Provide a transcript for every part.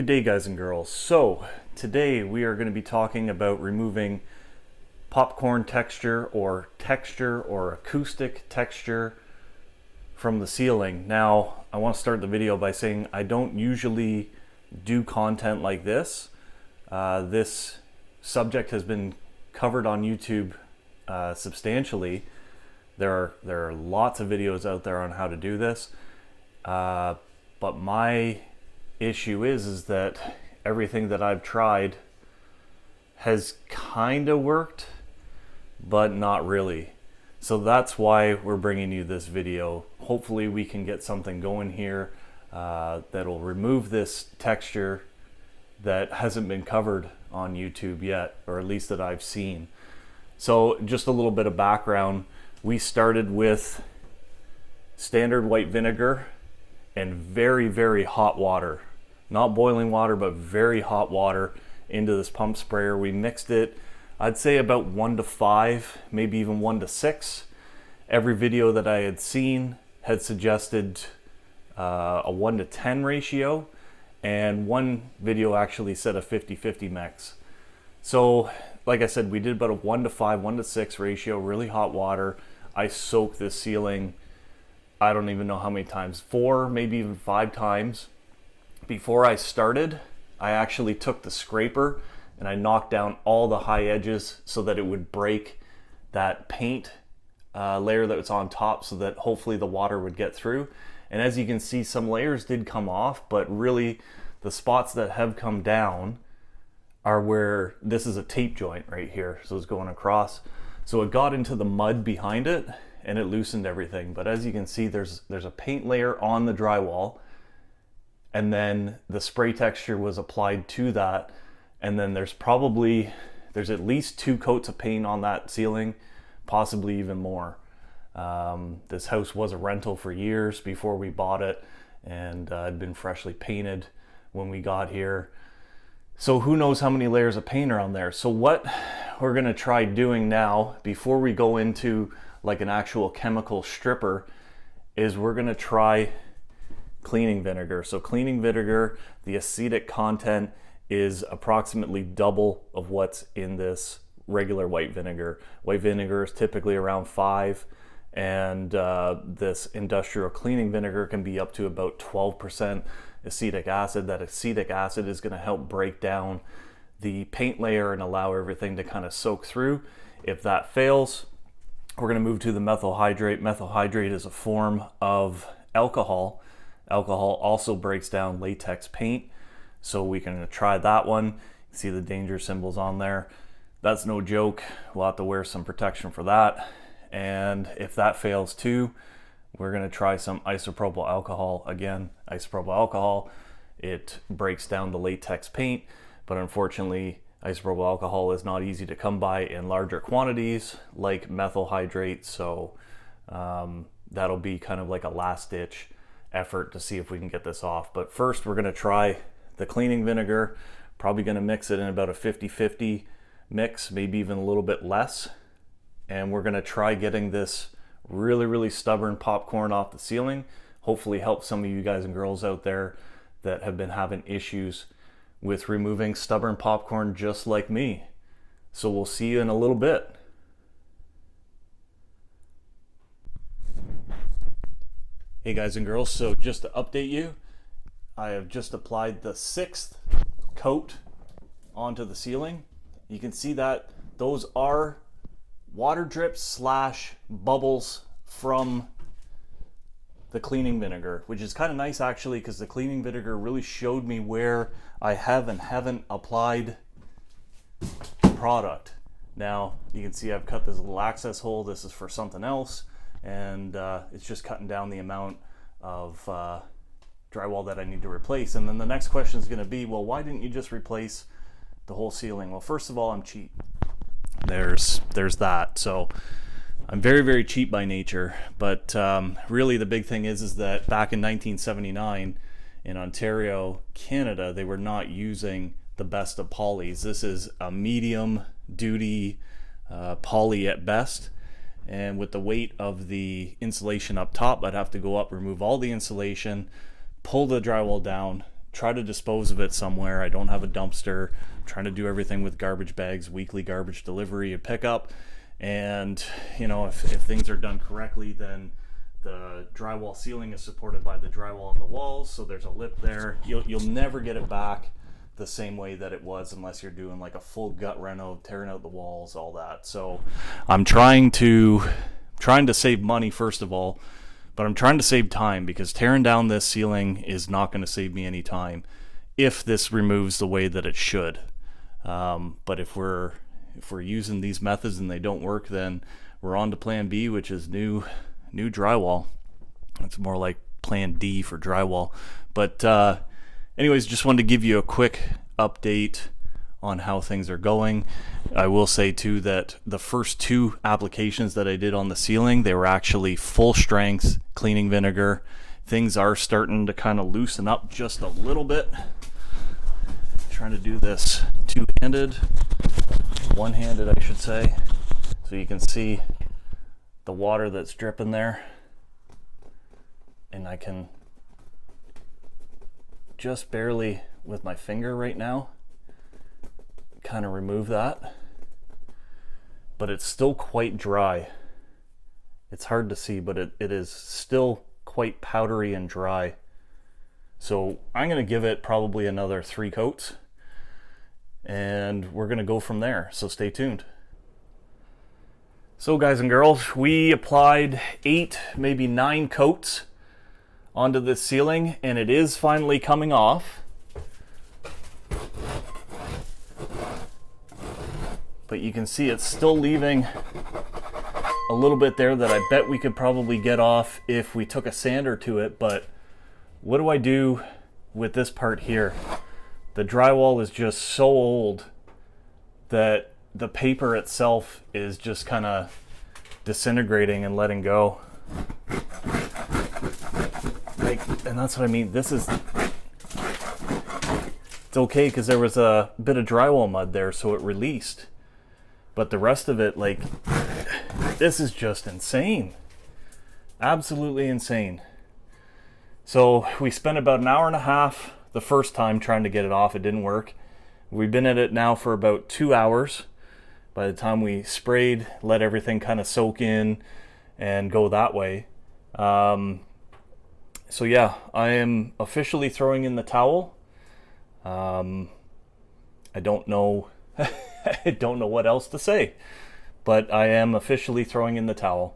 Good day, guys and girls. So today we are going to be talking about removing popcorn texture or acoustic texture from the ceiling. Now I want to start the video by saying I don't usually do content like this. This subject has been covered on YouTube substantially. There are lots of videos out there on how to do this, but my issue is that everything that I've tried has kind of worked, but not really. So that's why we're bringing you this video. Hopefully we can get something going here that'll remove this texture that hasn't been covered on YouTube yet, or at least that I've seen. So just a little bit of background. We started with standard white vinegar and very, very hot water. Not boiling water, but very hot water into this pump sprayer. We mixed it, I'd say about 1 to 5, maybe even 1 to 6. Every video that I had seen had suggested a 1 to 10 ratio, and one video actually said a 50-50 mix. So like I said, we did about a 1 to 5, 1 to 6 ratio, really hot water. I soaked this ceiling, I don't even know how many times, 4, maybe even 5 times. Before I started, I actually took the scraper and I knocked down all the high edges so that it would break that paint layer that was on top, so that hopefully the water would get through. And as you can see, some layers did come off, but really the spots that have come down are where this is a tape joint right here. So it's going across. So it got into the mud behind it and it loosened everything. But as you can see, there's a paint layer on the drywall, and then the spray texture was applied to that, and then there's at least 2 coats of paint on that ceiling, possibly even more. This house was a rental for years before we bought it, and had been freshly painted when we got here. So who knows how many layers of paint are on there. So what we're gonna try doing now, before we go into like an actual chemical stripper, is we're gonna try cleaning vinegar. So cleaning vinegar, the acetic content is approximately double of what's in this regular white vinegar. White vinegar is typically around 5, and this industrial cleaning vinegar can be up to about 12% acetic acid. That acetic acid is going to help break down the paint layer and allow everything to kind of soak through. If that fails, we're going to move to the methyl hydrate. Methyl hydrate is a form of alcohol. Alcohol also breaks down latex paint, so we can try that one. You can see the danger symbols on there. That's no joke. We'll have to wear some protection for that. And if that fails too, we're going to try some isopropyl alcohol. Again, isopropyl alcohol, it breaks down the latex paint, but unfortunately isopropyl alcohol is not easy to come by in larger quantities like methyl hydrate. So that'll be kind of like a last ditch effort to see if we can get this off. But first we're going to try the cleaning vinegar. Probably going to mix it in about a 50-50 mix, maybe even a little bit less. And we're going to try getting this really, really stubborn popcorn off the ceiling. Hopefully help some of you guys and girls out there that have been having issues with removing stubborn popcorn just like me. So we'll see you in a little bit. Hey guys and girls, so just to update you, I have just applied the 6th coat onto the ceiling. You can see that those are water drips / bubbles from the cleaning vinegar, which is kind of nice actually, because the cleaning vinegar really showed me where I have and haven't applied product. Now you can see I've cut this little access hole. This is for something else, and it's just cutting down the amount of drywall that I need to replace. And then the next question is going to be, well, why didn't you just replace the whole ceiling? Well, first of all, I'm cheap. There's that. So I'm very, very cheap by nature. But really the big thing is that back in 1979 in Ontario, Canada, they were not using the best of polys. This is a medium duty poly at best. And with the weight of the insulation up top, I'd have to go up, remove all the insulation, pull the drywall down, try to dispose of it somewhere. I don't have a dumpster. I'm trying to do everything with garbage bags, weekly garbage delivery and pickup. And you know, if things are done correctly, then the drywall ceiling is supported by the drywall on the walls, so there's a lip there. You'll never get it back the same way that it was unless you're doing like a full gut reno, tearing out the walls, all that. So I'm trying to save money first of all, but I'm trying to save time, because tearing down this ceiling is not going to save me any time if this removes the way that it should. But if we're using these methods and they don't work, then we're on to plan B, which is new drywall. It's more like plan D for drywall. But anyways, just wanted to give you a quick update on how things are going. I will say too that the first 2 applications that I did on the ceiling, they were actually full strength cleaning vinegar. Things are starting to kind of loosen up just a little bit. Trying to do this one-handed I should say, so you can see the water that's dripping there, and I can just barely with my finger right now kind of remove that, but it's still quite dry. It's hard to see, but it is still quite powdery and dry. So I'm going to give it probably another 3 coats, and we're going to go from there, so stay tuned. So guys and girls, we applied 8, maybe 9 coats onto this ceiling, and it is finally coming off. But you can see it's still leaving a little bit there that I bet we could probably get off if we took a sander to it. But what do I do with this part here? The drywall is just so old that the paper itself is just kind of disintegrating and letting go. And that's what I mean. It's okay because there was a bit of drywall mud there, so it released. But the rest of it, like, this is just insane. Absolutely insane. So we spent about an hour and a half the first time trying to get it off. It didn't work. We've been at it now for about 2 hours. By the time we sprayed, let everything kind of soak in and go that way. So yeah, I am officially throwing in the towel. I don't know I don't know what else to say, but I am officially throwing in the towel.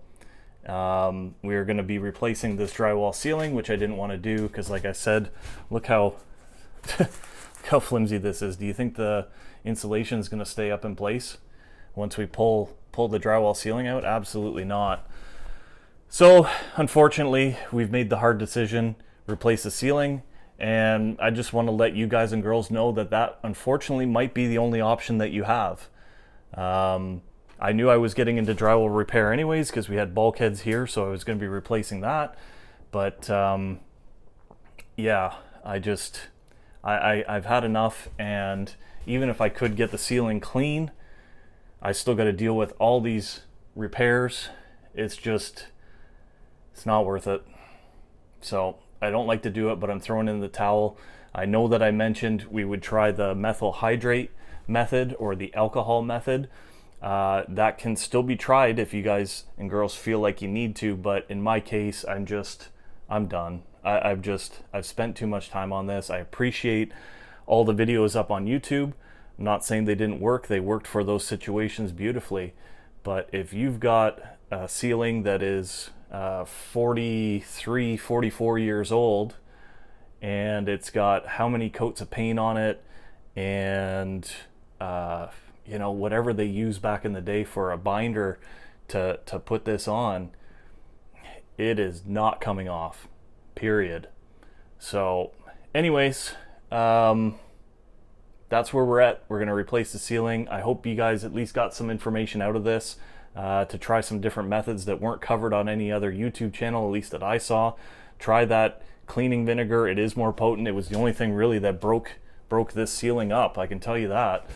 We're going to be replacing this drywall ceiling, which I didn't want to do because, like I said, look how how flimsy this is. Do you think the insulation is going to stay up in place once we pull the drywall ceiling out? Absolutely not. So unfortunately, we've made the hard decision, replace the ceiling, and I just want to let you guys and girls know that unfortunately might be the only option that you have. I knew I was getting into drywall repair anyways because we had bulkheads here, so I was going to be replacing that. But yeah, I've had enough, and even if I could get the ceiling clean, I still got to deal with all these repairs. It's not worth it. So I don't like to do it, but I'm throwing in the towel. I know that I mentioned we would try the methyl hydrate method or the alcohol method. That can still be tried if you guys and girls feel like you need to, but in my case, I'm done. I've spent too much time on this. I appreciate all the videos up on YouTube. I'm not saying they didn't work. They worked for those situations beautifully. But if you've got a ceiling that is 43, 44 years old, and it's got how many coats of paint on it, and you know, whatever they used back in the day for a binder to put this on, it is not coming off, period. So anyways, that's where we're at. We're going to replace the ceiling. I hope you guys at least got some information out of this, to try some different methods that weren't covered on any other YouTube channel, at least that I saw. Try that cleaning vinegar. It is more potent. It was the only thing really that broke this ceiling up, I can tell you that.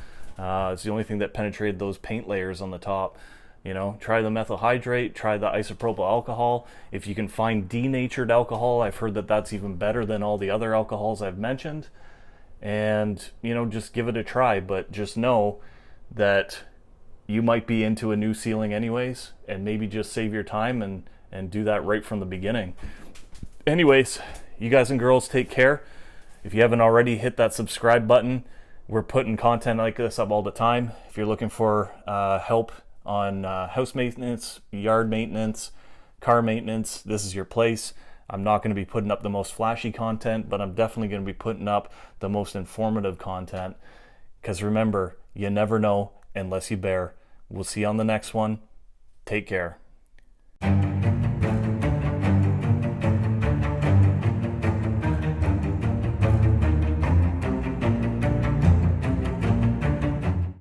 It's the only thing that penetrated those paint layers on the top. You know, try the methyl hydrate, try the isopropyl alcohol. If you can find denatured alcohol, I've heard that that's even better than all the other alcohols I've mentioned. And, you know, just give it a try. But just know that you might be into a new sealing anyways, and maybe just save your time and do that right from the beginning. Anyways, you guys and girls take care. If you haven't already, hit that subscribe button. We're putting content like this up all the time. If you're looking for help on house maintenance, yard maintenance, car maintenance, this is your place. I'm not going to be putting up the most flashy content, but I'm definitely going to be putting up the most informative content. Because remember, you never know unless you bear. We'll see you on the next one. Take care.